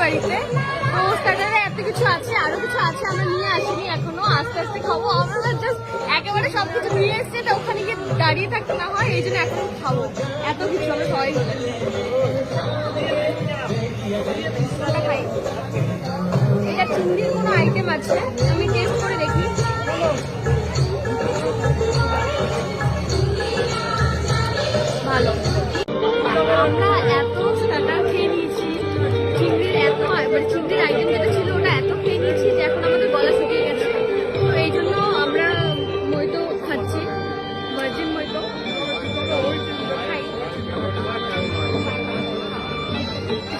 বাড়িতে। তো স্টার্টারে এত কিছু আছে, আরো কিছু আছে, আমরা নিয়ে আসিনি এখনো, আস্তে আস্তে খাবো। আমরা জাস্ট একেবারে সবকিছু নিয়ে এসছে, তো ওখানে গিয়ে দাঁড়িয়ে থাকতে না হয়, এই জন্য এখন খাবো এত কিছু আমরা সবাই মিলে। খাই, এটা চিংড়ির কোনো আইটেম আছে, আমি টেস্ট করে দেখি। ভালো, আমরা এত স্টার্টার খেয়ে নিয়েছি, চিংড়ির এত মানে চিংড়ির আইটেম যেটা ছিল ওটা এত খেয়ে নিয়েছি যে এখন আমাদের গলা শুকিয়ে গেছে। তো এই জন্য আমরা মইতো খাচ্ছি, ভার্জিন মইতো। খাই,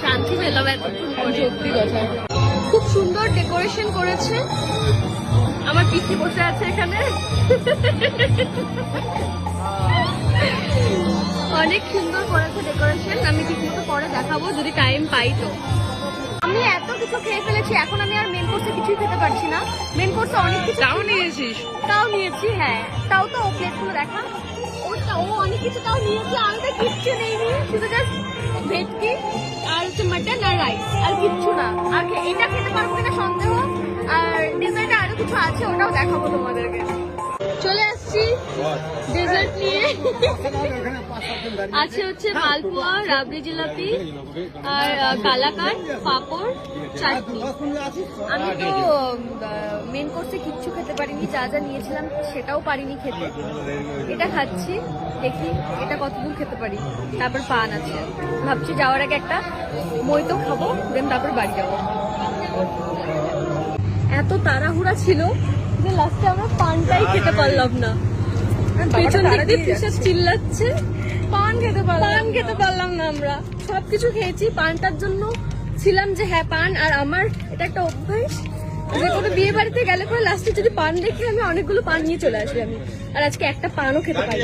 শান্তি পেলাম এতক্ষণ পরে, সত্যি কথা। খুব সুন্দর ডেকোরেশন করেছে, আমার পিসি বসে আছে এখানে, অনেক সুন্দর করেছে ডেকোরেশন। আমি ঠিক মতো পরে দেখাবো যদি টাইম পাই। তো আমি এত কিছু খেয়ে ফেলেছি, এখন আমি আর মেন কোর্সে কিছুই খেতে পারছি না। মেন কোর্সে অনেক কিছু তাও নিয়েছিস? তাও নিয়েছি, হ্যাঁ। তাও তো ও প্লেটগুলো দেখা, ও অনেক কিছু তাও নিয়েছে, আমি তো কিচ্ছু নেইনি, শুধু জাস্ট ভেটকি আর হচ্ছে মাটন আর রাইস, আর কিচ্ছু না। আর এটা খেতে পারবো কিনা সন্দেহ। আর ডেজার্টে আরো কিছু আছে, ওটাও দেখাবো তোমাদেরকে। চলে আসছি ডেজার্ট নিয়ে। আছে হচ্ছে মালপোয়া, রাবড়ি জিলাপি, আর কালাকান, পাপড়, চাটনি। আমি তো মেন কোর্সে কিচ্ছু খেতে পারিনি, যা যা নিয়েছিলাম সেটাও পারিনি খেতে। এটা খাচ্ছি, দেখি এটা কতদূর খেতে পারি। তারপর পান আছে, ভাবছি যাওয়ার আগে একটা মইতো খাবো, দেন তারপর বাড়ি যাবো। এত তাড়াহুড়া ছিল যে লাস্টে আমরা পানটাই খেতে পারলাম না। পেছন দিক দিয়ে পিসা চিল্লাচ্ছে, পান খেতে পারলাম না। আমরা সবকিছু খেয়েছি, পানটার জন্য ছিলাম যে হ্যাঁ পান। আর আমার এটা একটা অভ্যাস যে কোনো বিয়ে বাড়িতে গেলে পরে লাস্টে যদি পান দেখি আমি অনেকগুলো পান নিয়ে চলে আসি আমি। আর আজকে একটা পানও খেতে পারি।